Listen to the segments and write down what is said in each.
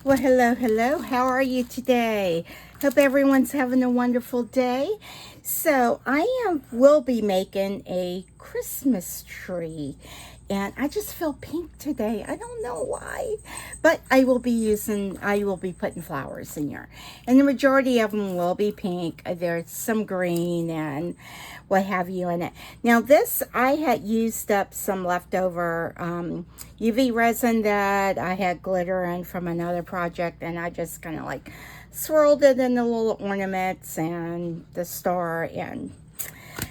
Well, hello. How are you today? Hope everyone's having a wonderful day. So, will be making a Christmas tree, and I just feel pink today. I don't know why, but I will be putting flowers in here, and the majority of them will be pink. There's some green and what have you in it. Now, this, I had used up some leftover UV resin that I had glitter in from another project, and I just kind of like swirled it in the little ornaments and the star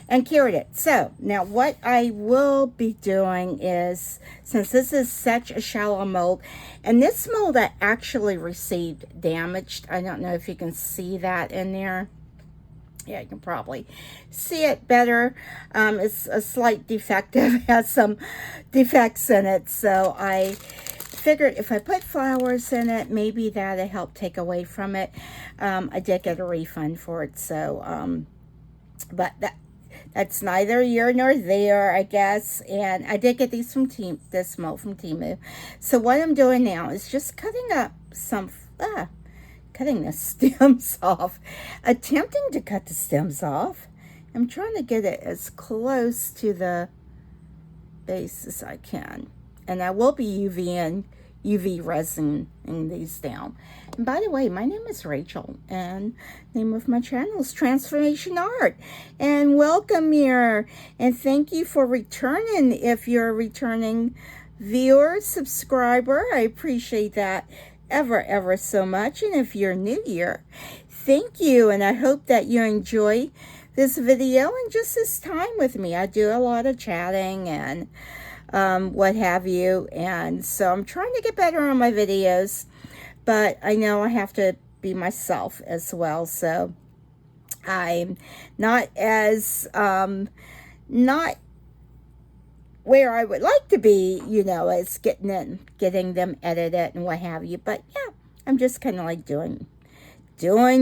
and cured it. So now what I will be doing is, since this is such a shallow mold, and this mold I actually received damaged. I don't know if you can see that in there. Yeah, you can probably see it better. It's a slight defective, has some defects in it. So I figured if I put flowers in it, maybe that'll help take away from it. I did get a refund for it. So, but that's neither here nor there, I guess. And I did get this mold from Temu. So what I'm doing now is just cutting up cutting the stems off, attempting to cut the stems off. I'm trying to get it as close to the base as I can. And I will be UV resin these down. And by the way, my name is Rachel, and the name of my channel is Transformation Art. And welcome here, and thank you for returning. If you're a returning viewer, subscriber, I appreciate that ever so much. And if you're new here, thank you, and I hope that you enjoy this video and just this time with me. I do a lot of chatting and what have you, and so I'm trying to get better on my videos, but I know I have to be myself as well. So I'm not as not where I would like to be, as getting them edited and what have you. But yeah, I'm just kind of like doing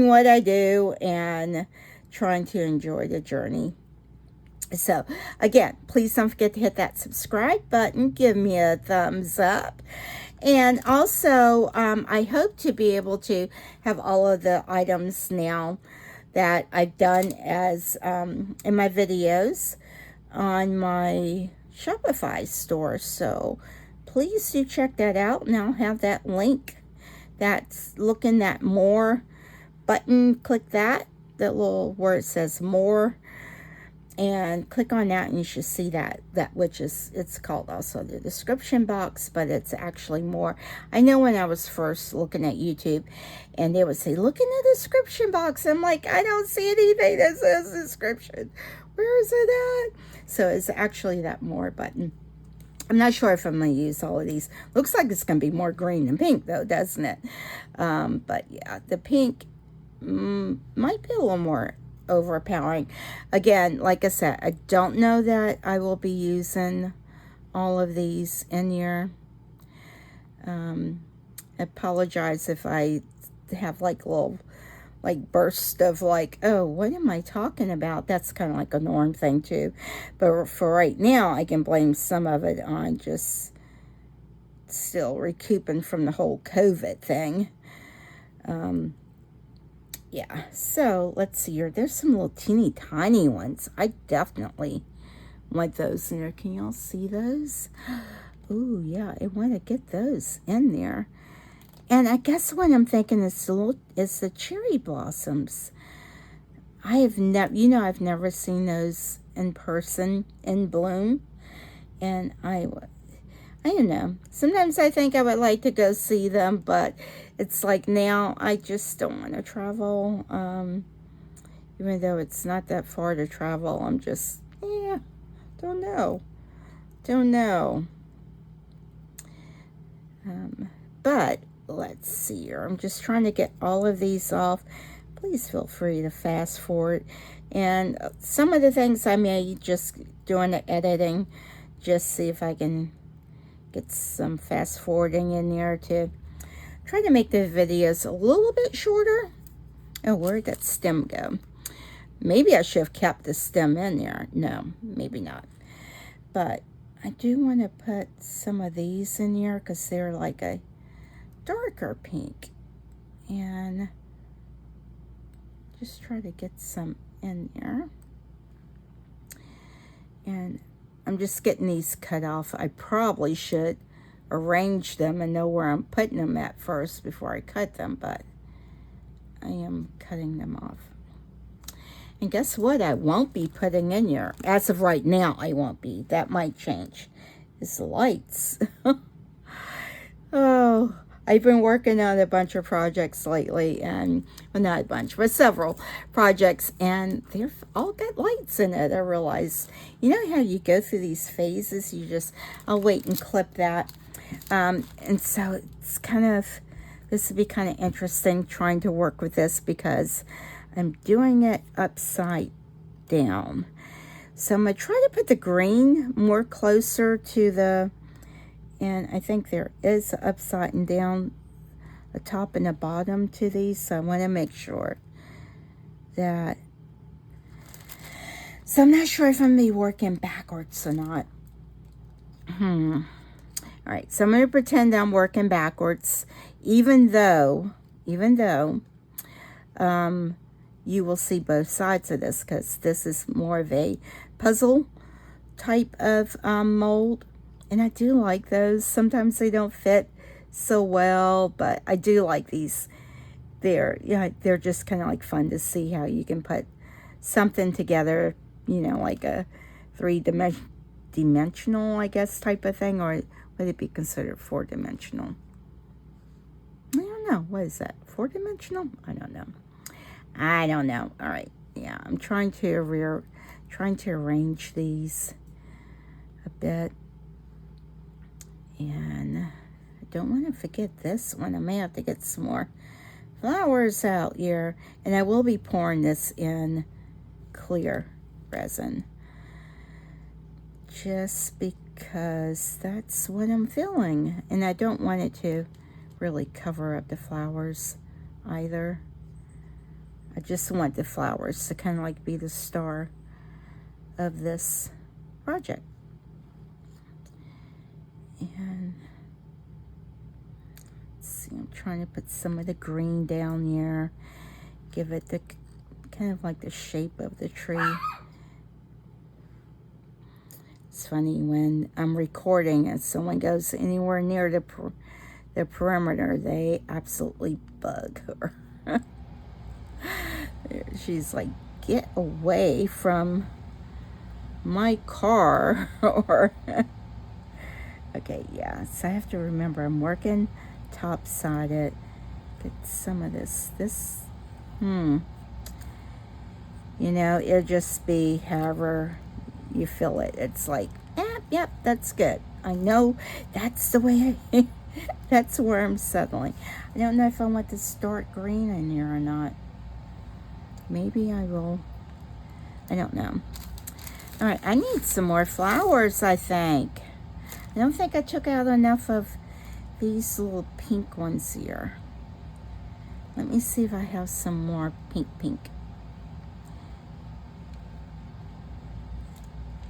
what I do and trying to enjoy the journey. So again, please don't forget to hit that subscribe button, give me a thumbs up. And also, I hope to be able to have all of the items now that I've done as in my videos on my Shopify store. So please do check that out, and I'll have that link that's looking at more button. Click that little where it says more, and click on that, and you should see that which is, it's called also the description box, but it's actually more. I know when I was first looking at YouTube and they would say look in the description box, I'm like, I don't see anything that says description. Where is it at? So it's actually that more button. I'm not sure if I'm going to use all of these. Looks like it's going to be more green than pink though, doesn't it? But yeah, the pink might be a little more overpowering. Again, like I said, I don't know that I will be using all of these in here. I apologize if I have like little burst of oh, what am I talking about? That's kind of like a norm thing too. But for right now, I can blame some of it on just still recouping from the whole COVID thing. Yeah, so let's see here. There's some little teeny tiny ones. I definitely want those in there. Can y'all see those? Oh yeah, I want to get those in there. And I guess what I'm thinking is the cherry blossoms. I've never seen those in person in bloom, and I don't know. Sometimes I think I would like to go see them, but it's like now I just don't want to travel. Even though it's not that far to travel, I'm just, don't know. But let's see here. I'm just trying to get all of these off. Please feel free to fast forward. And some of the things I may just doing the editing, just see if I can get some fast forwarding in there to try to make the videos a little bit shorter. Oh, where'd that stem go? Maybe I should have kept the stem in there. No, maybe not. But I do want to put some of these in here because they're like a darker pink and just try to get some in there. And I'm just getting these cut off. I probably should arrange them and know where I'm putting them at first before I cut them, but I am cutting them off. And guess what? I won't be putting in here. As of right now, I won't be. That might change. It's the lights. Oh, I've been working on a bunch of projects lately, and well, not a bunch, but several projects, and they've all got lights in it. I realized, you know how you go through these phases? You just, I'll wait and clip that. And so it's kind of, this would be kind of interesting trying to work with this because I'm doing it upside down. So I'm going to try to put the green more closer to the, and I think there is upside and down, the top and the bottom to these. So I want to make sure that, so I'm not sure if I'm going to be working backwards or not. All right, so I'm going to pretend I'm working backwards, even though, you will see both sides of this because this is more of a puzzle type of mold. And I do like those. Sometimes they don't fit so well, but I do like these. They're just kind of like fun to see how you can put something together, you know, like a three-dimensional, I guess, type of thing, or would it be considered four-dimensional? I don't know. What is that? Four-dimensional? I don't know. All right. Yeah, I'm trying to arrange these a bit. And I don't want to forget this one. I may have to get some more flowers out here. And I will be pouring this in clear resin. Just because that's what I'm feeling. And I don't want it to really cover up the flowers either. I just want the flowers to kind of like be the star of this project. And let's see, I'm trying to put some of the green down here, give it the kind of like the shape of the tree. It's funny when I'm recording and someone goes anywhere near the perimeter, they absolutely bug her. She's like, get away from my car. Or okay, yeah, so I have to remember I'm working top-sided. Get some of this, you know, it'll just be however you feel it. It's like, yep, that's good. I know that's the way that's where I'm settling. I don't know if I want this dark green in here or not. Maybe I will. I don't know. All right, I need some more flowers, I think. I don't think I took out enough of these little pink ones here. Let me see if I have some more pink.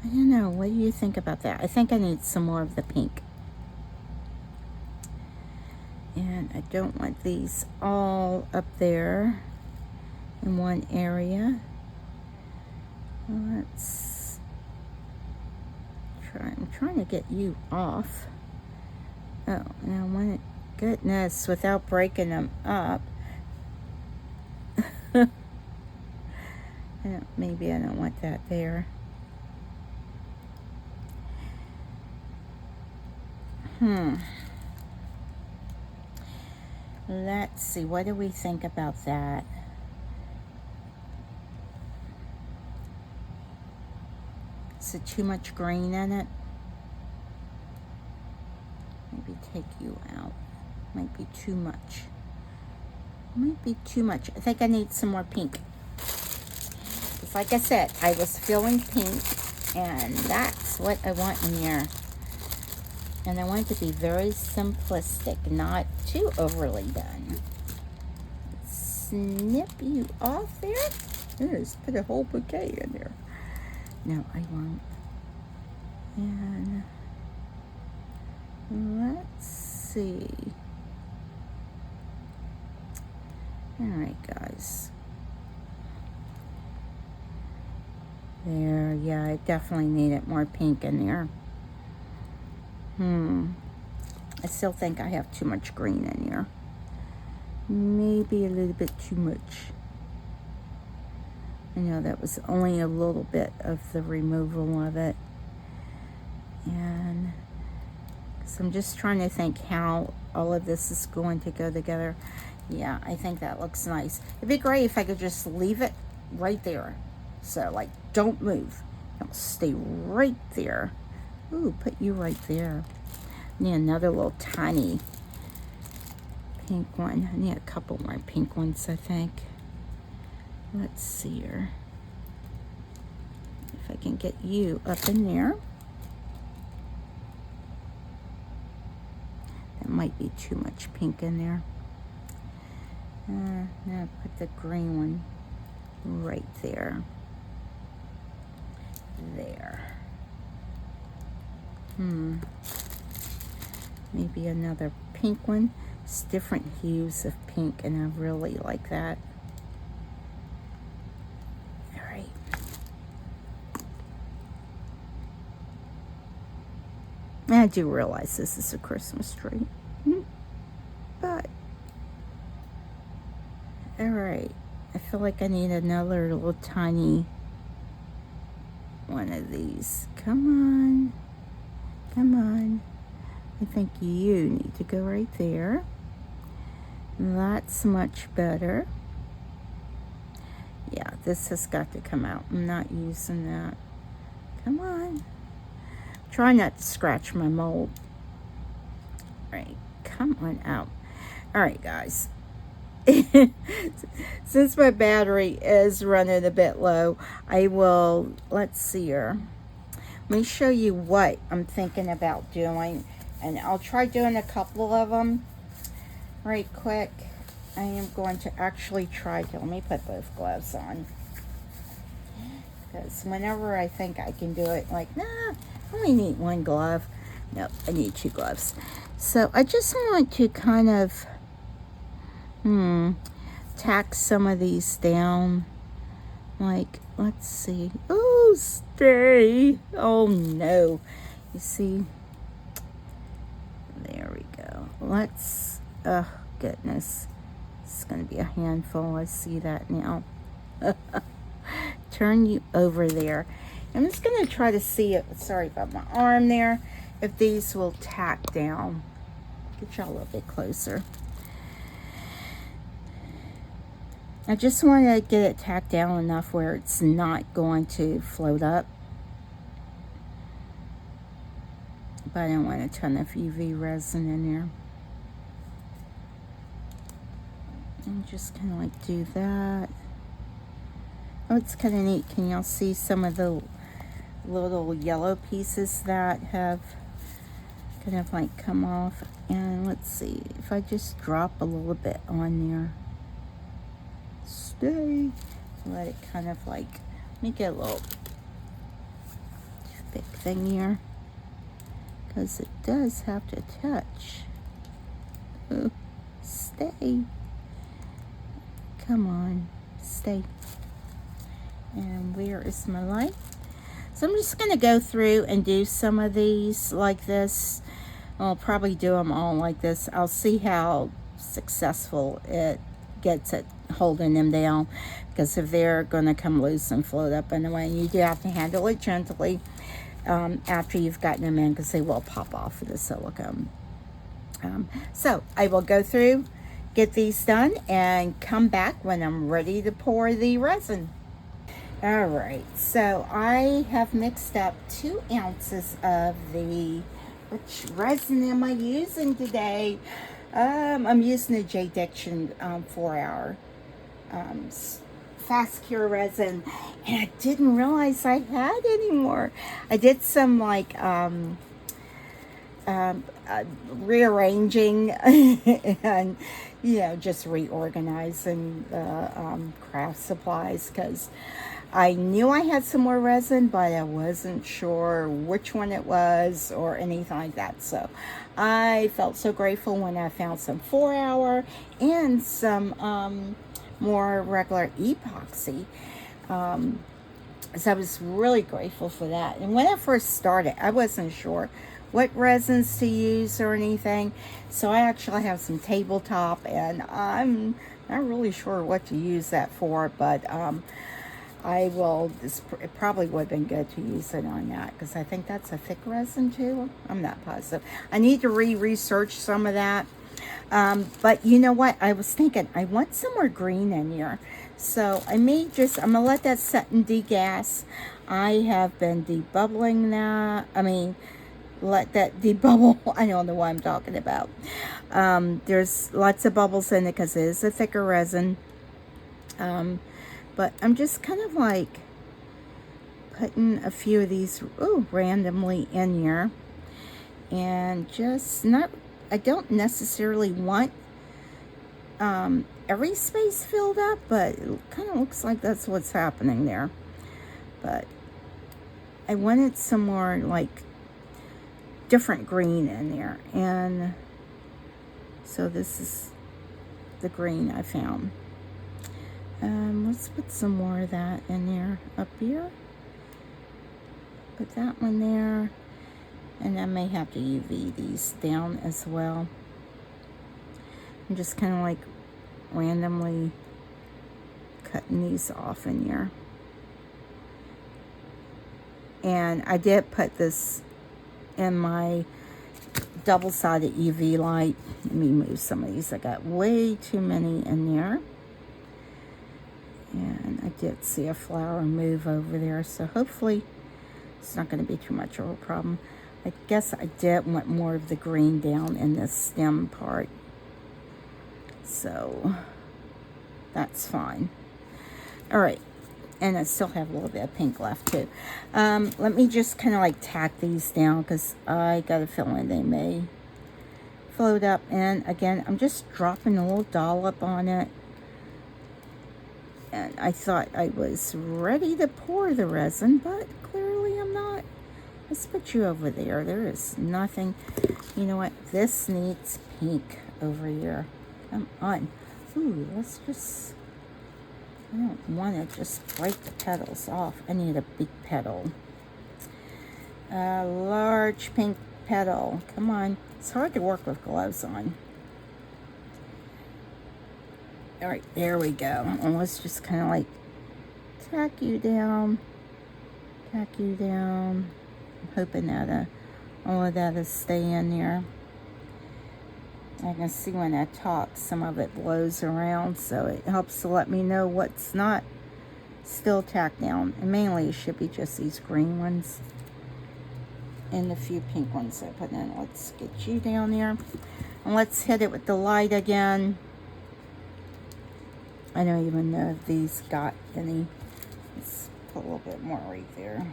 I don't know. What do you think about that? I think I need some more of the pink. And I don't want these all up there in one area. Let's try. I'm trying to get you off. Oh, and I want it, goodness, without breaking them up. Maybe I don't want that there. Let's see, what do we think about that? Is it too much green in it? Maybe take you out. Might be too much. Might be too much. I think I need some more pink. It's like I said, I was feeling pink, and that's what I want in here. And I want it to be very simplistic, not too overly done. Snip you off there. Just put a whole bouquet in there. No, I won't. And let's see. All right, guys. There, yeah, I definitely needed more pink in there. I still think I have too much green in here. Maybe a little bit too much. I know that was only a little bit of the removal of it. And so I'm just trying to think how all of this is going to go together. Yeah, I think that looks nice. It'd be great if I could just leave it right there. So, like, don't move. It'll stay right there. Ooh, put you right there. I need another little tiny pink one. I need a couple more pink ones, I think. Let's see here. If I can get you up in there. That might be too much pink in there. Now put the green one right there. There. Maybe another pink one. It's different hues of pink, and I really like that. All right. I do realize this is a Christmas tree. But, all right. I feel like I need another little tiny one of these. Come on. Come on. I think you need to go right there. That's much better. Yeah, this has got to come out. I'm not using that. Come on. Try not to scratch my mold. All right, come on out. All right, guys. Since my battery is running a bit low, I will, let's see here. Let me show you what I'm thinking about doing. And I'll try doing a couple of them right quick. I am going to actually try to, let me put both gloves on. Because whenever I think I can do it, like, nah, I only need one glove. Nope, I need 2 gloves. So I just want to kind of, tack some of these down. Like, let's see. Oh, stay. Oh, no. You see? There we go. Let's, oh, goodness. It's going to be a handful. I see that now. Turn you over there. I'm just going to try to see it. Sorry about my arm there. If these will tack down. Get y'all a little bit closer. I just want to get it tacked down enough where it's not going to float up. But I don't want a ton of UV resin in there. And just kind of like do that. Oh, it's kind of neat. Can y'all see some of the little yellow pieces that have kind of like come off? And let's see if I just drop a little bit on there. Stay. Let it kind of like, let me get a little thick thing here. Because it does have to touch. Ooh, stay. Come on, stay. And where is my light? So I'm just going to go through and do some of these like this. I'll probably do them all like this. I'll see how successful it gets at holding them down. Because if they're going to come loose and float up in the way, you do have to handle it gently after you've gotten them in, because they will pop off of the silicone. So I will go through, get these done, and come back when I'm ready to pour the resin. All right, so I have mixed up 2 ounces of which resin am I using today? I'm using the J. Diction 4-hour fast cure resin, and I didn't realize I had any more. I did some like rearranging and just reorganizing the craft supplies, because I knew I had some more resin, but I wasn't sure which one it was or anything like that. So I felt so grateful when I found some 4-hour and some more regular epoxy. So I was really grateful for that. And when I first started, I wasn't sure what resins to use or anything. So I actually have some tabletop, and I'm not really sure what to use that for, but I will, it probably would have been good to use it on that, because I think that's a thick resin too. I'm not positive. I need to research some of that. But you know what? I was thinking, I want some more green in here. So I'm going to let that set and degas. I have been debubbling that. Let that debubble. I don't know what I'm talking about. There's lots of bubbles in it because it is a thicker resin. But I'm just kind of like putting a few of these randomly in here. And just I don't necessarily want every space filled up, but it kind of looks like that's what's happening there. But I wanted some more like different green in there, and so this is the green I found. Let's put some more of that in there up here. Put that one there, and I may have to UV these down as well. I'm just kind of like randomly cutting these off in here. And I did put this in my double-sided UV light. Let me move some of these. I got way too many in there. And I did see a flower move over there, so hopefully it's not going to be too much of a problem. I guess I did want more of the green down in the stem part. So that's fine. All right. And I still have a little bit of pink left too. Let me just kind of like tack these down, because I got a feeling they may float up. And again, I'm just dropping a little dollop on it. And I thought I was ready to pour the resin, but clearly I'm not. Let's put you over there. There is nothing. You know what? This needs pink over here. Come on. Ooh, let's just... I don't want to just break the petals off. I need a big petal. A large pink petal. Come on. It's hard to work with gloves on. All right, there we go. And let's just kind of like tack you down. Tack you down. I'm hoping that all of that will stay in there. I can see when I talk, some of it blows around, so it helps to let me know what's not still tacked down. And mainly it should be just these green ones and the few pink ones I put in. Let's get you down there. And let's hit it with the light again. I don't even know if these got any. Let's put a little bit more right there.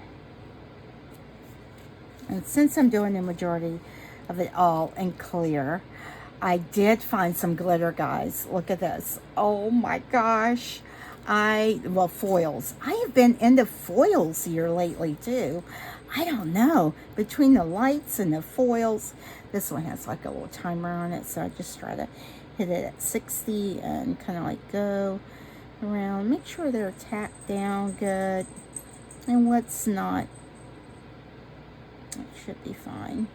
And since I'm doing the majority of it all in clear, I did find some glitter, guys. Look at this. Oh my gosh. Well, foils. I have been into foils here lately too. I don't know. Between the lights and the foils. This one has like a little timer on it, so I just try to hit it at 60 and kind of like go around. Make sure they're tacked down good. And what's not, it should be fine.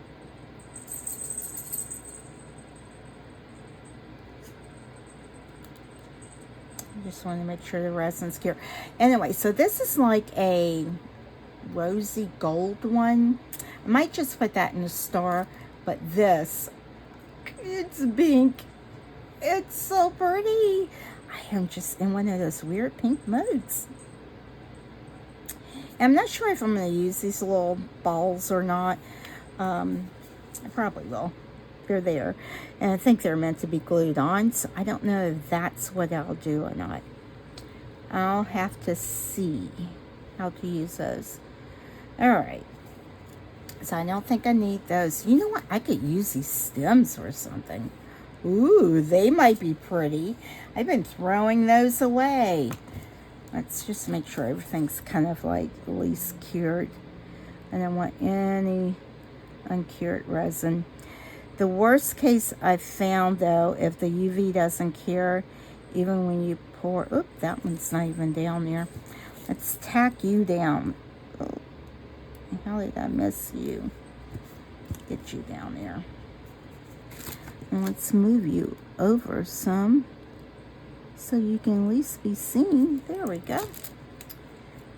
Just want to make sure the resin's clear. Anyway, so this is like a rosy gold one. I might just put that in a star, but this, it's pink. It's so pretty. I am just in one of those weird pink modes. I'm not sure if I'm going to use these little balls or not. I probably will. They're there, and I think they're meant to be glued on, so I don't know if that's what I'll do or not. I'll have to see how to use those. All right, so I don't think I need those. You know what? I could use these stems or something. Ooh, they might be pretty. I've been throwing those away. Let's just make sure everything's kind of like at least cured. I don't want any uncured resin. The worst case I've found, though, if the UV doesn't cure, even when you pour, oop, that one's not even down there. Let's tack you down. Oh, how did I miss you? Get you down there. And let's move you over some so you can at least be seen. There we go.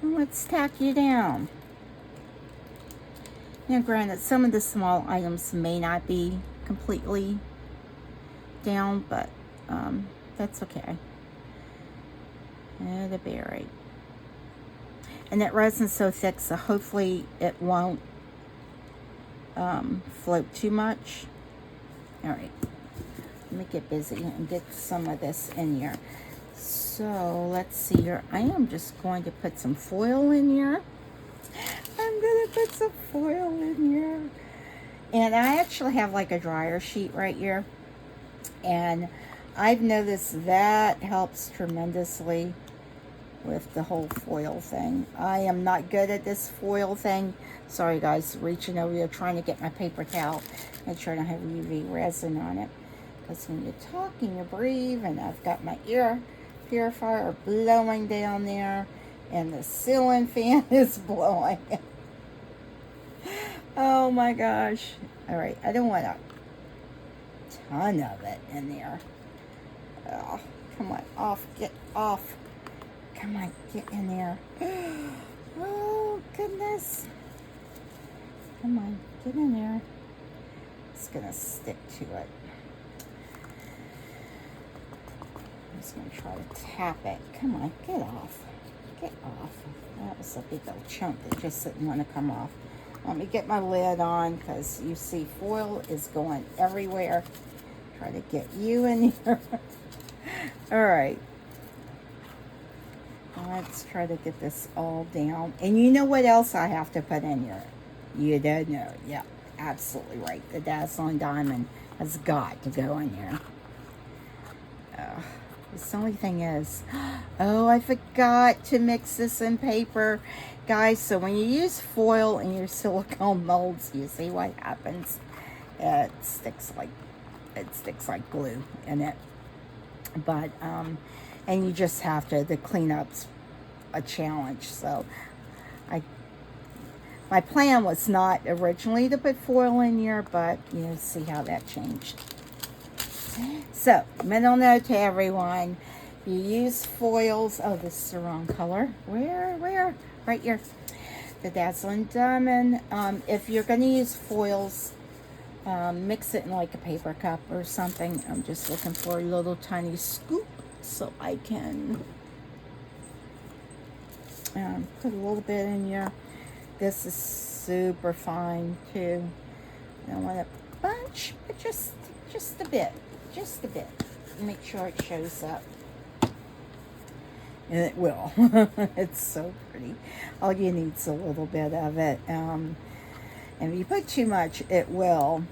And let's tack you down. Now, granted, some of the small items may not be completely down, but that's okay. And a berry. And that resin's so thick, so hopefully it won't float too much. All right, let me get busy and get some of this in here. So let's see here. I am just going to put some foil in here. I'm gonna put some foil in here. And I actually have like a dryer sheet right here. And I've noticed that helps tremendously with the whole foil thing. I am not good at this foil thing. Sorry guys, reaching over here trying to get my paper towel. Make sure I don't have UV resin on it. Because when you're talking, you breathe, and I've got my ear purifier blowing down there, and the ceiling fan is blowing. Oh my gosh. All right, I don't want a ton of it in there. Oh, come on, off, get off. Come on, get in there. Oh, goodness. Come on, get in there. It's gonna stick to it. I'm just gonna try to tap it. Come on, get off. Get off. That was a big old chunk that just didn't want to come off. Let me get my lid on, because you see foil is going everywhere. Try to get you in here. All right. Let's try to get this all down. And you know what else I have to put in here? You don't know. Yeah, absolutely right. The Dazzling Diamond has got to go in here. The only thing is, oh, I forgot to mix this in paper. Guys, so when you use foil in your silicone molds, you see what happens? It sticks like glue in it. But, and you just have to, the cleanup's a challenge. So, my plan was not originally to put foil in here, but you see how that changed. So, mental note to everyone, you use foils. Oh, this is the wrong color. Where? Right here. The Dazzling Diamond. If you're going to use foils, mix it in like a paper cup or something. I'm just looking for a little tiny scoop so I can put a little bit in here. This is super fine too. I don't want a bunch, but just a bit. Just a bit. Make sure it shows up. And it will. It's so pretty. All you need is a little bit of it. And if you put too much, it will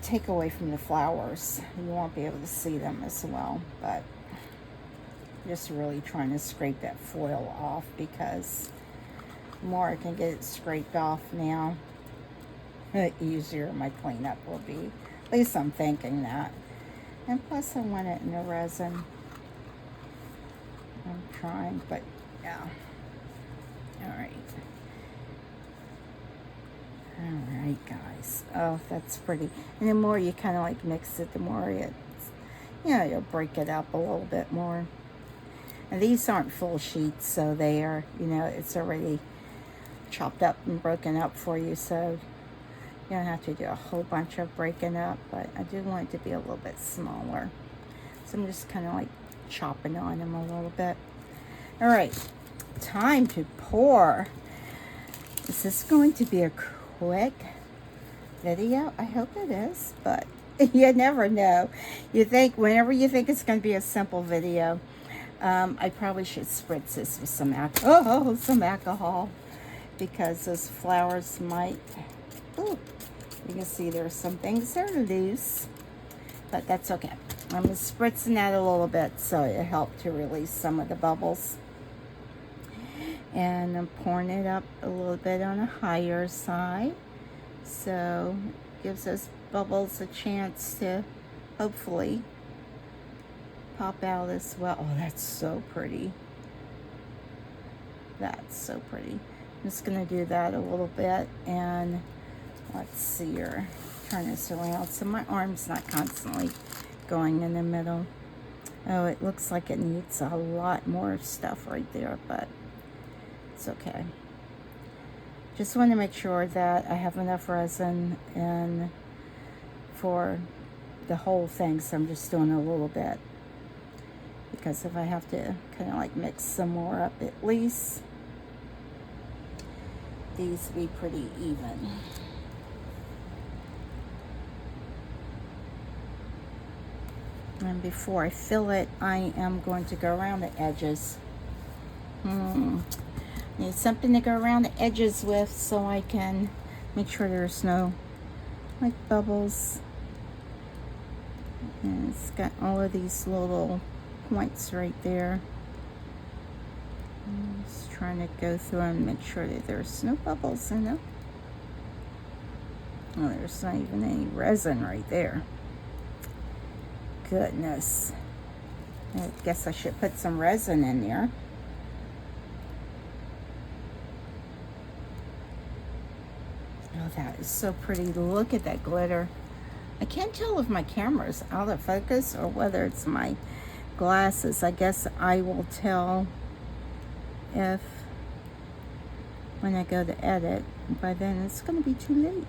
take away from the flowers. You won't be able to see them as well. But just really trying to scrape that foil off, because the more I can get it scraped off now, the easier my cleanup will be. At least I'm thinking that. And plus I want it in the resin. I'm trying, but yeah. Alright. Alright, guys. Oh, that's pretty. And the more you kind of like mix it, the more you'll break it up a little bit more. And these aren't full sheets, so they are, it's already chopped up and broken up for you, so you don't have to do a whole bunch of breaking up, but I do want it to be a little bit smaller. So I'm just kind of like chopping on them a little bit. All right, time to pour. Is this going to be a quick video? I hope it is, but you never know. Whenever you think it's going to be a simple video, I probably should spritz this with some alcohol, because those flowers might, ooh, you can see there's some things that are loose, but that's okay. I'm spritzing that a little bit so it helped to release some of the bubbles. And I'm pouring it up a little bit on a higher side, so it gives those bubbles a chance to hopefully pop out as well. Oh, that's so pretty. That's so pretty. I'm just gonna do that a little bit, and let's see here. Turn this around so my arm's not constantly going in the middle. Oh, it looks like it needs a lot more stuff right there, but it's okay. Just want to make sure that I have enough resin in for the whole thing, so I'm just doing a little bit, because if I have to kind of like mix some more up, at least these be pretty even. And before I fill it, I am going to go around the edges. Need something to go around the edges with so I can make sure there's no like bubbles. And it's got all of these little points right there. I'm just trying to go through and make sure that there's no bubbles in them. Oh, there's not even any resin right there. Goodness. I guess I should put some resin in there. Oh, that is so pretty. Look at that glitter. I can't tell if my camera's out of focus or whether it's my glasses. I guess I will tell if when I go to edit. By then it's going to be too late.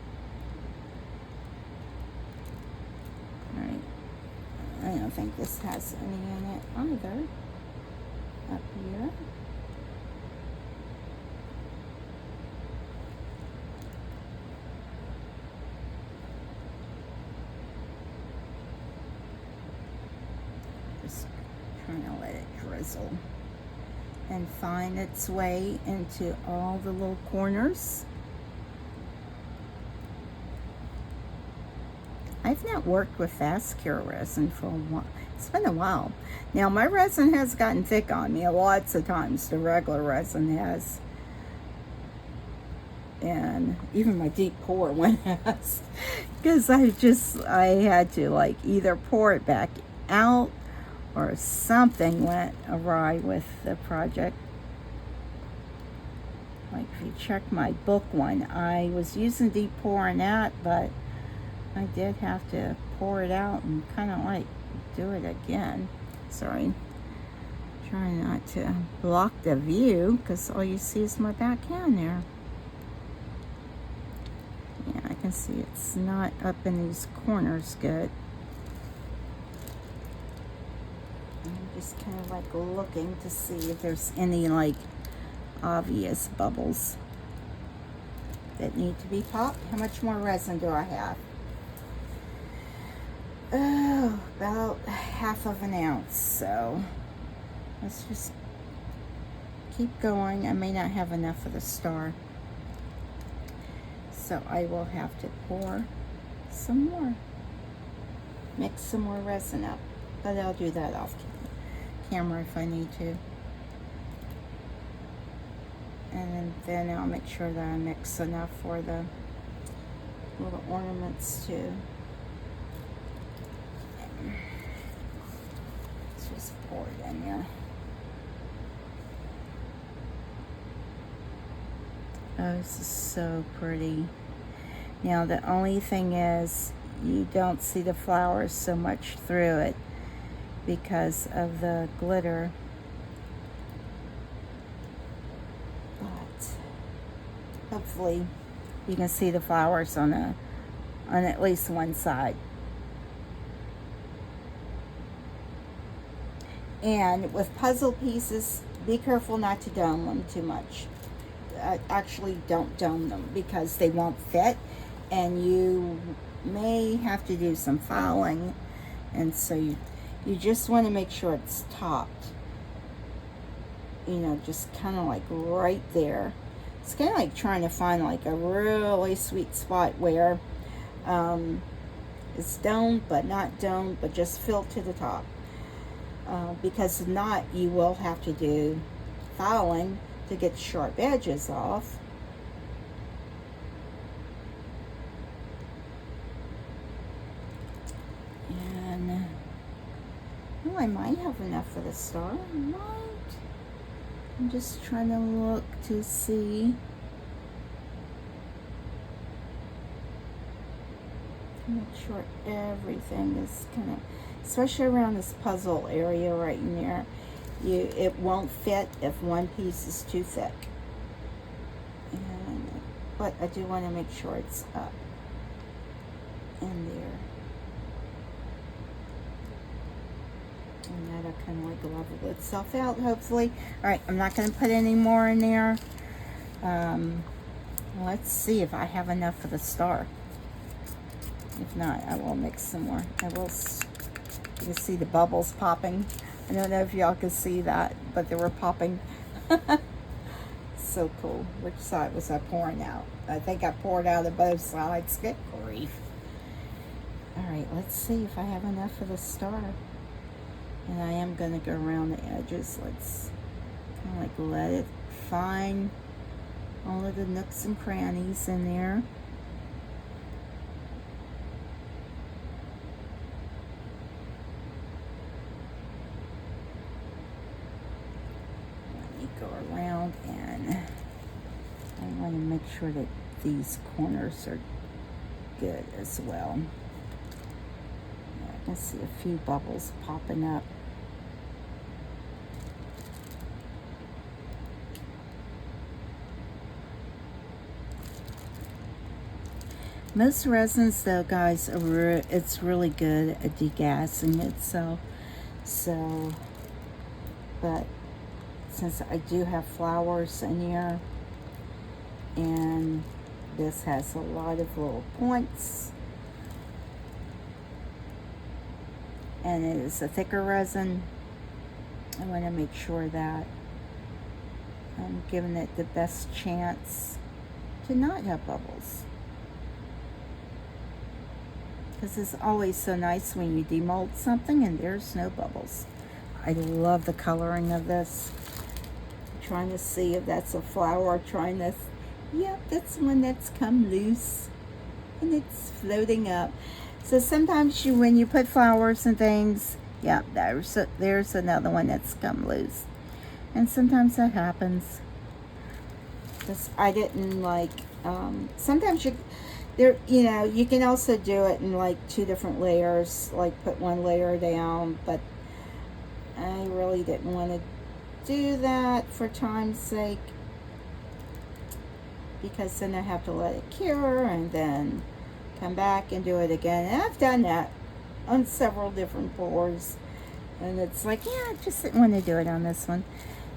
Alright. I don't think this has any in it either. Up here. Just trying to let it drizzle and find its way into all the little corners. I've not worked with fast cure resin for a while. It's been a while. Now my resin has gotten thick on me lots of times. The regular resin has. And even my deep pour one has. Because I had to like either pour it back out or something went awry with the project. Like if you check my book one, I was using deep pour in that, but I did have to pour it out and kind of like do it again. Sorry. Trying not to block the view because all you see is my backhand there. Yeah, I can see it's not up in these corners good. I'm just kind of like looking to see if there's any like obvious bubbles that need to be popped. How much more resin do I have? Oh, about half of an ounce. So let's just keep going. I may not have enough of the star, so I will have to pour some more, mix some more resin up, but I'll do that off camera if I need to. And then I'll make sure that I mix enough for the little ornaments too. Let's just pour it in there. Oh, this is so pretty. Now the only thing is you don't see the flowers so much through it because of the glitter. But hopefully you can see the flowers on at least one side. And with puzzle pieces, be careful not to dome them too much. Actually, don't dome them because they won't fit, and you may have to do some filing, and so you just want to make sure it's topped. You know, just kind of like right there. It's kind of like trying to find like a really sweet spot where It's domed, but not domed, but just filled to the top. Because if not, you will have to do filing to get the sharp edges off. And oh, I might have enough for the star. I might. I'm just trying to look to see. Make sure everything is kind of, especially around this puzzle area right in there, it won't fit if one piece is too thick. But I do want to make sure it's up in there. And that'll kind of like level itself out, hopefully. All right, I'm not going to put any more in there. Let's see if I have enough for the star. If not, I will mix some more. You can see the bubbles popping. I don't know if y'all can see that, but they were popping. So cool. Which side was I pouring out? I think I poured out of both sides. Good grief. All right, let's see if I have enough for the star. And I am going to go around the edges. Let's kind of like let it find all of the nooks and crannies in there. Go around, and I want to make sure that these corners are good as well. Yeah, I can see a few bubbles popping up. Most resins, though, guys, it's really good at degassing itself. So, but since I do have flowers in here, and this has a lot of little points, and it is a thicker resin, I want to make sure that I'm giving it the best chance to not have bubbles. Because it's always so nice when you demold something and there's no bubbles. I love the coloring of this. Trying to see if that's a flower, trying to, yep, that's one that's come loose and it's floating up. So sometimes when you put flowers and things, yeah, there's another one that's come loose. And sometimes that happens. Because I didn't like, sometimes you can also do it in like 2 different layers, like put one layer down, but I really didn't want to do that for time's sake, because then I have to let it cure and then come back and do it again. And I've done that on several different pours, and it's like, yeah, I just didn't want to do it on this one.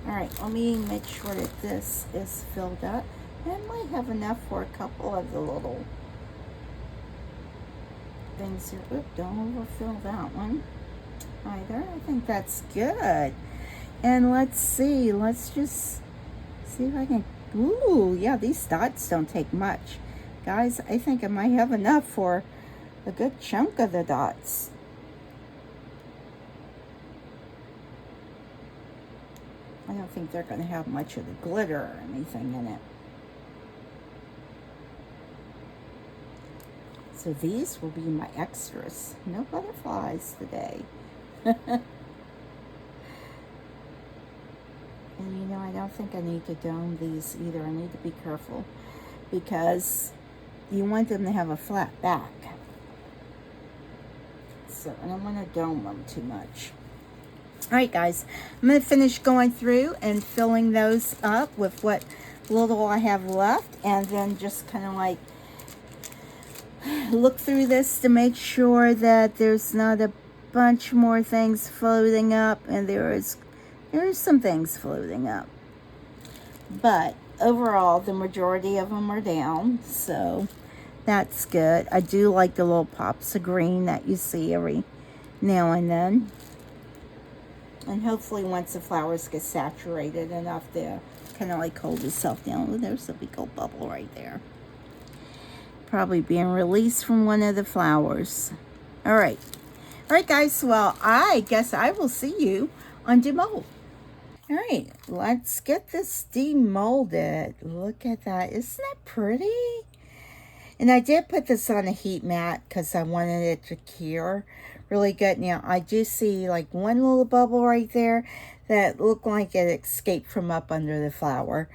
All right, let me make sure that this is filled up. I might have enough for a couple of the little things here. Oop, don't overfill that one either. I think that's good. And let's see, let's just see if I can, ooh, yeah, these dots don't take much. Guys, I think I might have enough for a good chunk of the dots. I don't think they're going to have much of the glitter or anything in it. So these will be my extras. No butterflies today. And you know, I don't think I need to dome these either. I need to be careful because you want them to have a flat back. So I don't want to dome them too much. All right, guys, I'm going to finish going through and filling those up with what little I have left, and then just kind of like look through this to make sure that there's not a bunch more things floating up, and there's some things floating up, but overall the majority of them are down, so that's good. I do like the little pops of green that you see every now and then, and hopefully once the flowers get saturated enough to kind of like hold itself down. Oh, there's a big old bubble right there, probably being released from one of the flowers. All right. All right, guys. Well, I guess I will see you on demold. All right, let's get this demolded. Look at that. Isn't that pretty? And I did put this on a heat mat because I wanted it to cure really good. Now, I do see like one little bubble right there that looked like it escaped from up under the flower.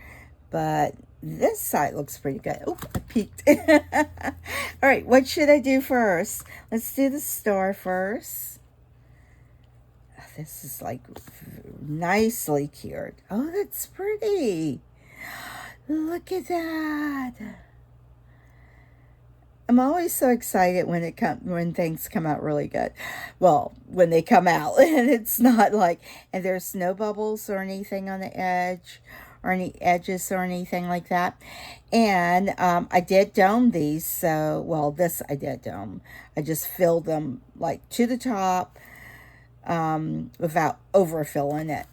But this side looks pretty good. Oh, I peeked. All right, what should I do first? Let's do the star first. Oh, this is like nicely cured. Oh, that's pretty. Look at that. I'm always so excited when things come out really good. Well, when they come out and it's not like, and there's no bubbles or anything on the edge or any edges or anything like that. And I did dome these, so, well, this I did dome. I just filled them like to the top without overfilling it.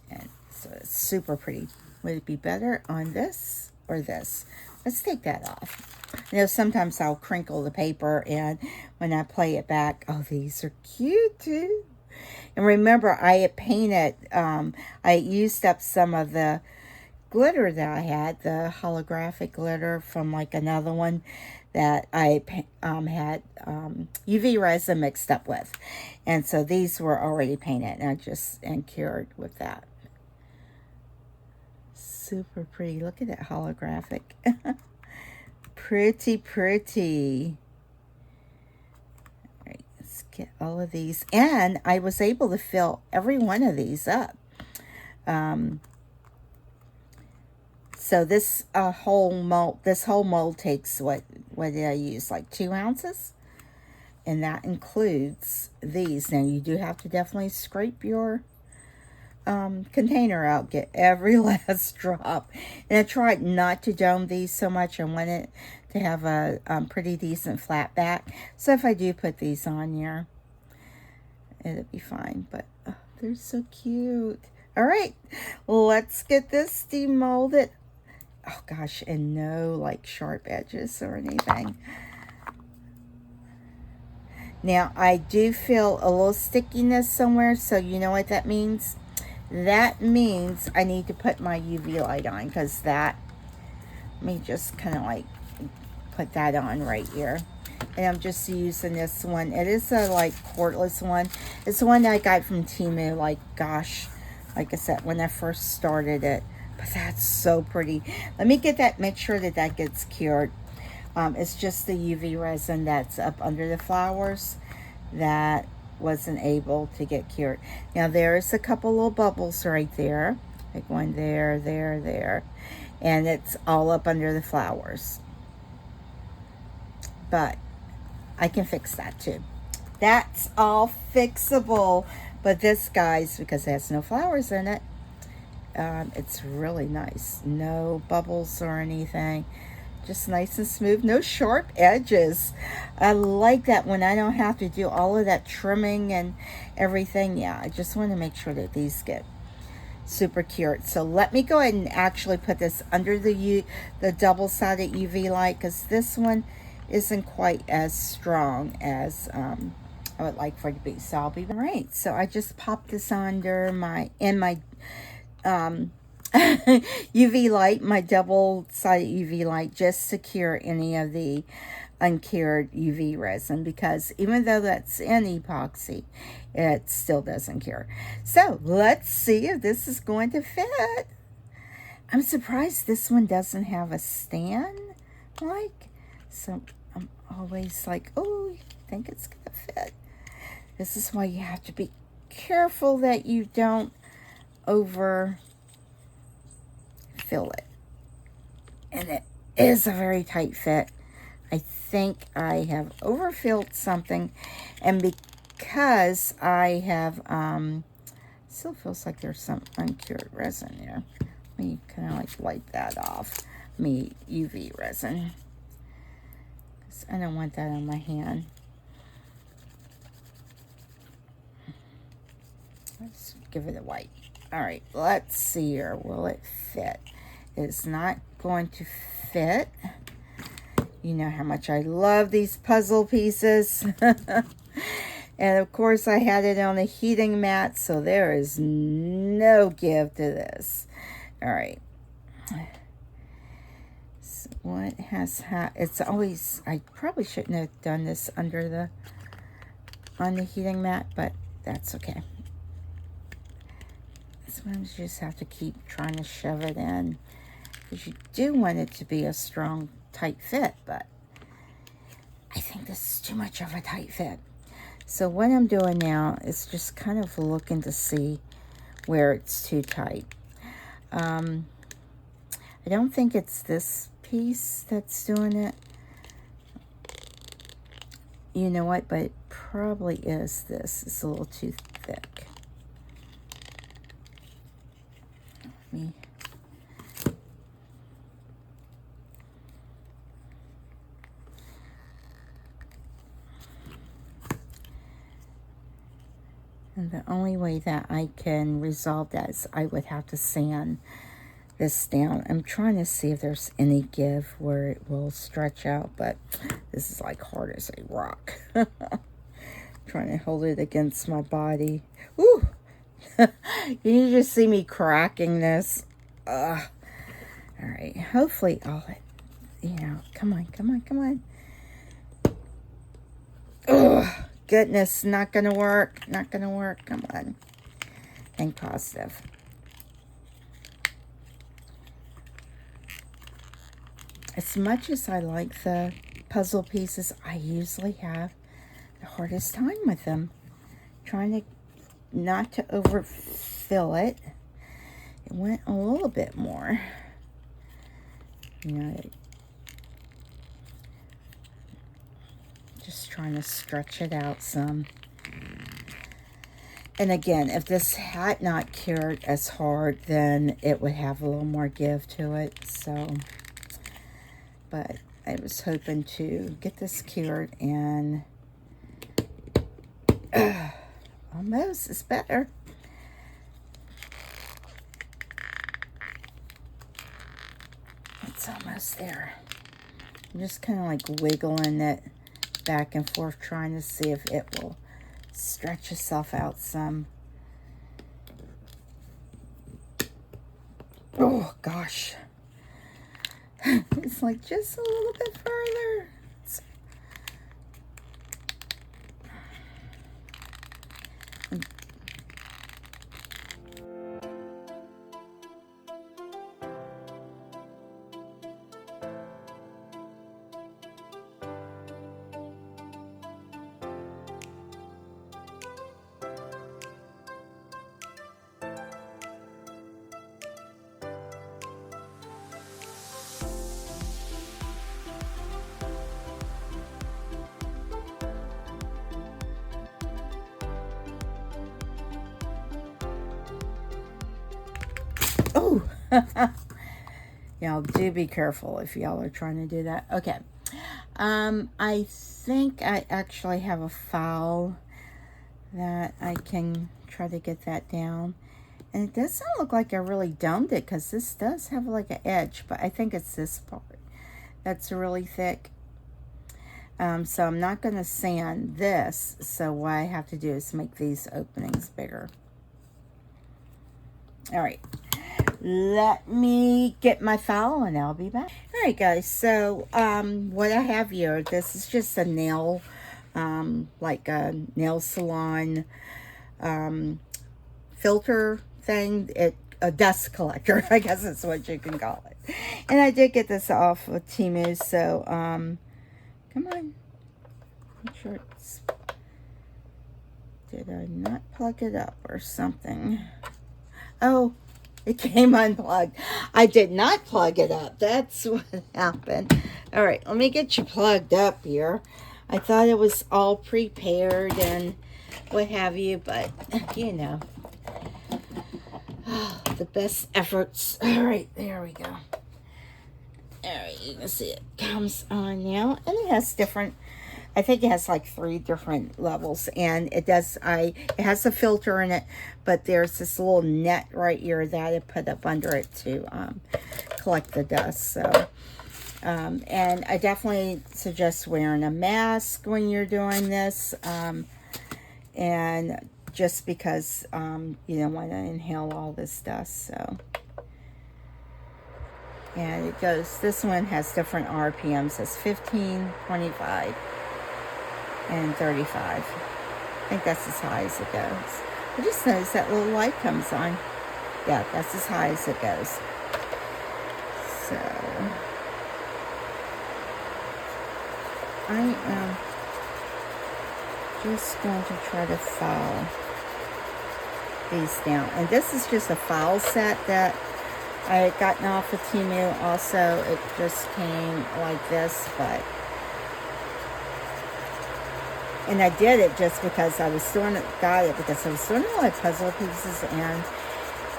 And so it's super pretty. Would it be better on this or this? Let's take that off. You know, sometimes I'll crinkle the paper, and when I play it back, oh, these are cute too. And remember, I had painted, I used up some of the glitter that I had, the holographic glitter from like another one that I had UV resin mixed up with. And so these were already painted, and I just cured with that. Super pretty. Look at that holographic. Pretty, pretty. All right, let's get all of these. And I was able to fill every one of these up. So this whole mold takes, what did I use? Like 2 ounces? And that includes these. Now you do have to definitely scrape your container out, get every last drop. And I tried not to dome these so much. I wanted to have a pretty decent flat back, so if I do put these on here, it'll be fine. But oh, they're so cute. All right, let's get this demolded. Oh gosh, and no like sharp edges or anything. Now I do feel a little stickiness somewhere, so you know what that means. That means I need to put my UV light on, because that, let me just kind of like put that on right here. And I'm just using this one. It is a like cordless one. It's the one that I got from Temu, like, gosh, like I said, when I first started it. But that's so pretty. Let me get that, make sure that that gets cured. It's just the UV resin that's up under the flowers that wasn't able to get cured. Now there's a couple little bubbles right there, like one there, there, and it's all up under the flowers. But I can fix that too. That's all fixable. But this, guys, because it has no flowers in it, it's really nice. No bubbles or anything. Just nice and smooth. No sharp edges. I like that when I don't have to do all of that trimming and everything. Yeah, I just want to make sure that these get super cured. So let me go ahead and actually put this under the double-sided UV light, because this one isn't quite as strong as I would like for it to be. So I'll be right. So I just popped this under my UV light, my double-sided UV light, just to cure any of the uncured UV resin, because even though that's in epoxy, it still doesn't cure. So let's see if this is going to fit. I'm surprised this one doesn't have a stand, like, so I'm always like, oh, you think it's gonna fit. This is why you have to be careful that you don't over fill it. And it is a very tight fit. I think I have overfilled something, and because I have still feels like there's some uncured resin there. Let me kind of like wipe that off. UV resin, 'cause I don't want that on my hand. Let's give it a wipe. All right, let's see here. Will it fit? It's not going to fit. You know how much I love these puzzle pieces. And of course I had it on a heating mat, so there is no give to this. All right. So what has it's always, I probably shouldn't have done this on the heating mat, but that's okay. Sometimes you just have to keep trying to shove it in, because you do want it to be a strong, tight fit, but I think this is too much of a tight fit. So what I'm doing now is just kind of looking to see where it's too tight. I don't think it's this piece that's doing it. You know what? But it probably is this. It's a little too thick. Let me... And the only way that I can resolve that is I would have to sand this down. I'm trying to see if there's any give where it will stretch out, but this is like hard as a rock. Trying to hold it against my body. Ooh! You just see me cracking this. All right, hopefully I'll, you know, come on, come on, come on. Ugh. Goodness, not gonna work, not gonna work. Come on, think positive. As much as I like the puzzle pieces, I usually have the hardest time with them. Trying to not to overfill it. It went a little bit more. You know, just trying to stretch it out some. And again, if this had not cured as hard, then it would have a little more give to it. So, but I was hoping to get this cured, and almost is better. It's almost there. I'm just kind of like wiggling it back and forth, trying to see if it will stretch itself out some. Oh gosh. It's like just a little bit further. Oh, y'all do be careful if y'all are trying to do that. Okay. I think I actually have a file that I can try to get that down. And it doesn't look like I really domed it, because this does have like an edge, but I think it's this part that's really thick. So I'm not going to sand this. So what I have to do is make these openings bigger. All right. Let me get my file and I'll be back. All right, guys. So what I have here, this is just a nail, like a nail salon filter thing. A dust collector, I guess that's what you can call it. And I did get this off of Temu. So come on. Make sure it's... Did I not plug it up or something? Oh, it came unplugged. I did not plug it up. That's what happened. All right, let me get you plugged up here. I thought it was all prepared and what have you, but you know, the best efforts. All right, there we go. All right, you can see it comes on now, and it has different, I think it has like 3 different levels, and it does, it has a filter in it, but there's this little net right here that I put up under it to collect the dust. So And I definitely suggest wearing a mask when you're doing this. And just because you don't want to inhale all this dust. So, and it goes, this one has different RPMs. It's 15, 25, and 35. I think that's as high as it goes. I just noticed that little light comes on. Yeah, that's as high as it goes. So, I am just going to try to file these down. And this is just a file set that I had gotten off of Temu. Also, it just came like this, but... And I did it just because I was doing it, got it because I was doing a lot of puzzle pieces, and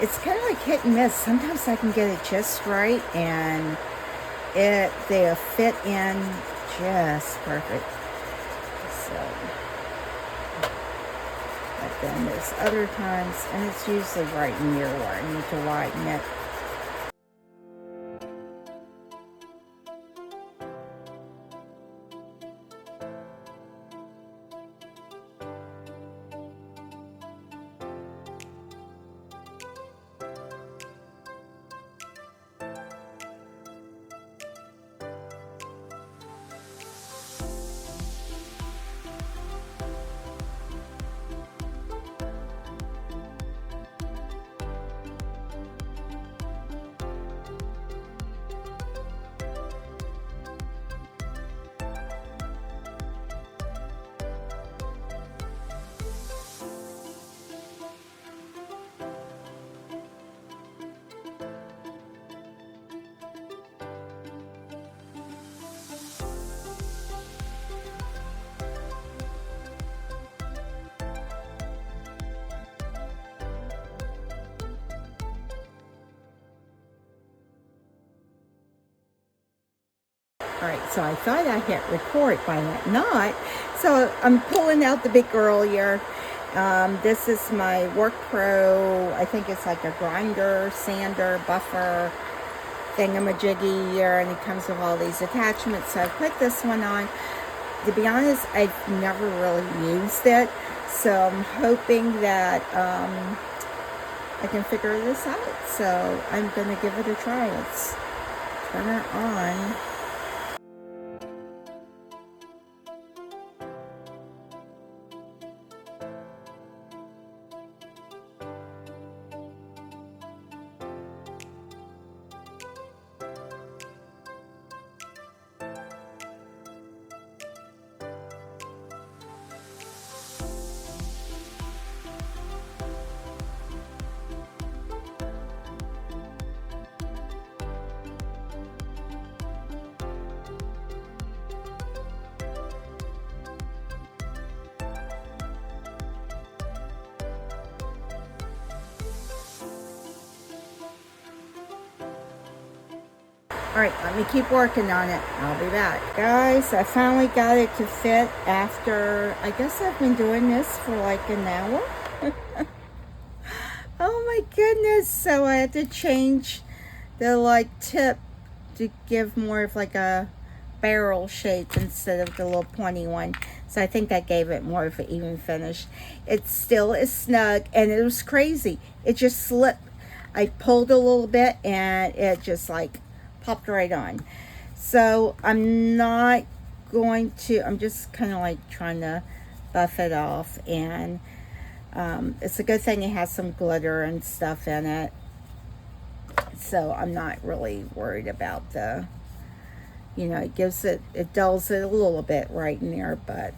it's kind of like hit and miss. Sometimes I can get it just right, and they'll fit in just perfect. So, but then there's other times, and it's usually right in here where I need to widen it. Alright, so I thought I hit record by that not. So I'm pulling out the big girl here. This is my Work Pro. I think it's like a grinder, sander, buffer, thingamajiggy here, and it comes with all these attachments. So I put this one on. To be honest, I've never really used it. So I'm hoping that I can figure this out. So I'm going to give it a try. Let's turn her on. Alright, let me keep working on it. I'll be back. Guys, I finally got it to fit after, I guess I've been doing this for like an hour. Oh my goodness. So I had to change the like tip to give more of like a barrel shape instead of the little pointy one. So I think that gave it more of an even finish. It still is snug, and it was crazy. It just slipped. I pulled a little bit and it just like popped right on. So I'm not going to, I'm just kind of like trying to buff it off, and it's a good thing it has some glitter and stuff in it, so I'm not really worried about the, you know, it dulls it a little bit right in there. But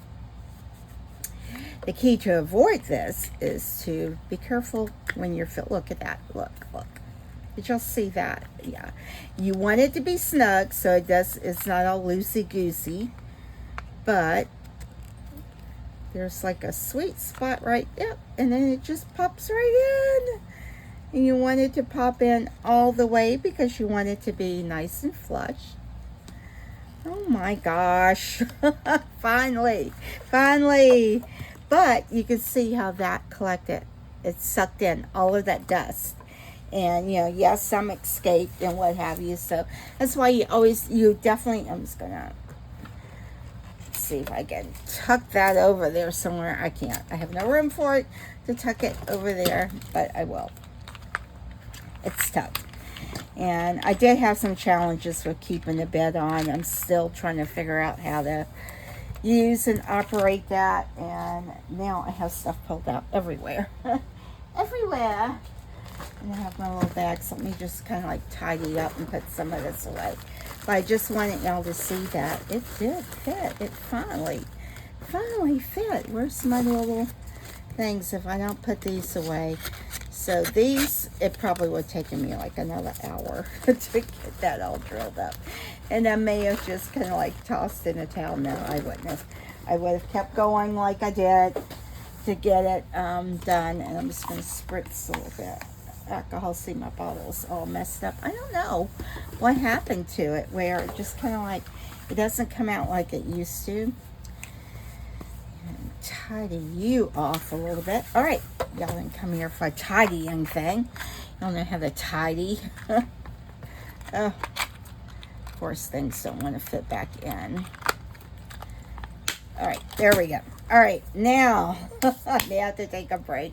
the key to avoid this is to be careful when you're look at that, look. Did y'all see that? Yeah. You want it to be snug, so it's not all loosey-goosey. But there's like a sweet spot right there, and then it just pops right in. And you want it to pop in all the way because you want it to be nice and flush. Oh my gosh. Finally. But you can see how that collected. It sucked in all of that dust. And, you know, yes, some escaped and what have you. So that's why you definitely, I'm just going to see if I can tuck that over there somewhere. I can't. I have no room for it to tuck it over there, but I will. It's tucked. And I did have some challenges with keeping the bed on. I'm still trying to figure out how to use and operate that. And now I have stuff pulled out everywhere. Everywhere. And I have my little bags. Let me just kind of like tidy up and put some of this away. But I just wanted y'all to see that it did fit. It finally fit. Where's my little things if I don't put these away? So these, it probably would have taken me like another hour to get that all drilled up. And I may have just kind of like tossed in a towel. No, I wouldn't have. I would have kept going like I did to get it done. And I'm just going to spritz a little bit alcohol. See, my bottle's all messed up. I don't know what happened to it, where it just kind of like, it doesn't come out like it used to. And tidy you off a little bit. All right, y'all didn't come here for a tidying thing. Y'all know how to tidy. Oh, of course, things don't want to fit back in. All right, there we go. All right, now I may have to take a break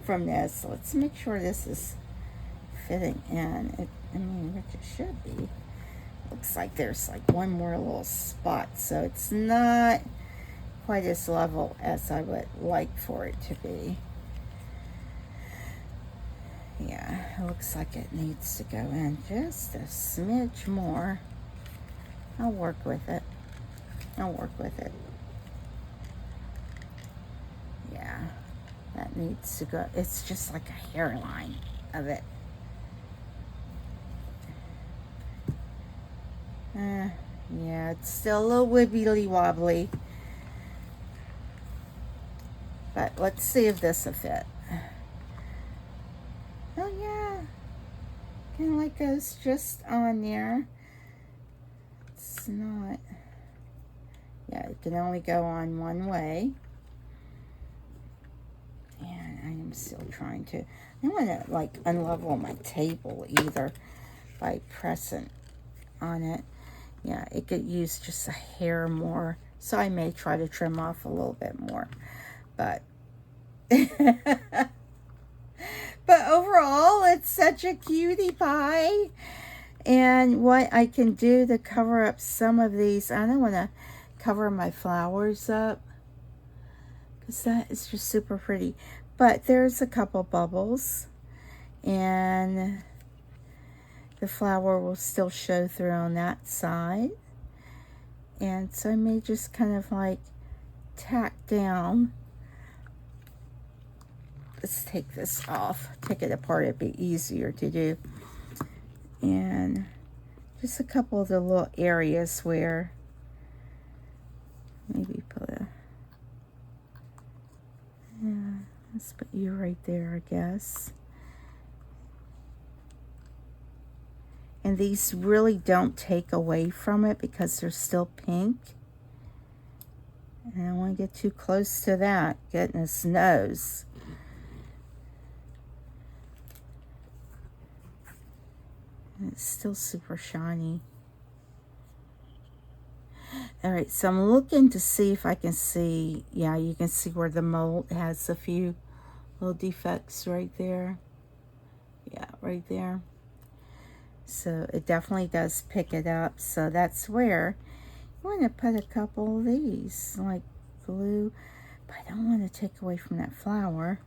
from this. Let's make sure this is fitting in. Which it should be. Looks like there's like one more little spot, so it's not quite as level as I would like for it to be. Yeah, it looks like it needs to go in just a smidge more. I'll work with it. Yeah, that needs to go. It's just like a hairline of it. Yeah, it's still a little wibbly wobbly. But let's see if this will fit. Oh yeah, kind of like goes just on there. It's not. Yeah, it can only go on one way. And I am still trying to. I don't want to like unlevel my table either by pressing on it. Yeah, it could use just a hair more. So I may try to trim off a little bit more. But but overall, it's such a cutie pie. And what I can do to cover up some of these, I don't want to cover my flowers up because that is just super pretty. But there's a couple bubbles and the flower will still show through on that side. And so I may just kind of like tack down. Let's take this off. Take it apart. It'd be easier to do. And just a couple of the little areas where maybe put a, yeah, let's put you right there, I guess. And these really don't take away from it because they're still pink. And I don't want to get too close to that. Goodness knows. And it's still super shiny. All right, so I'm looking to see if I can see. Yeah, you can see where the mold has a few little defects right there. Yeah, right there. So it definitely does pick it up. So that's where you want to put a couple of these, like glue. But I don't want to take away from that flower.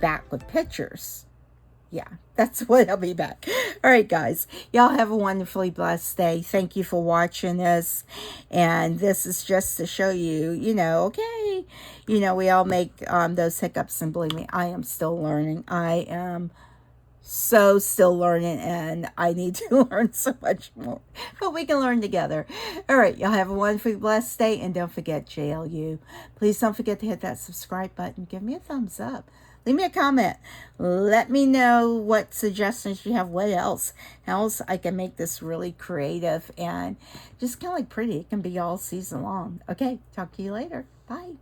Back with pictures. Yeah, that's what I'll be back. All right, guys. Y'all have a wonderfully blessed day. Thank you for watching this. And this is just to show you, you know, okay, me. You know, we all make those hiccups, and believe me, I am still learning. I am so still learning, and I need to learn so much more, but we can learn together. All right, y'all have a wonderful, blessed day, and don't forget, JLU, please don't forget to hit that subscribe button. Give me a thumbs up. Leave me a comment. Let me know what suggestions you have. What else? How else I can make this really creative and just kind of like pretty. It can be all season long. Okay, talk to you later. Bye.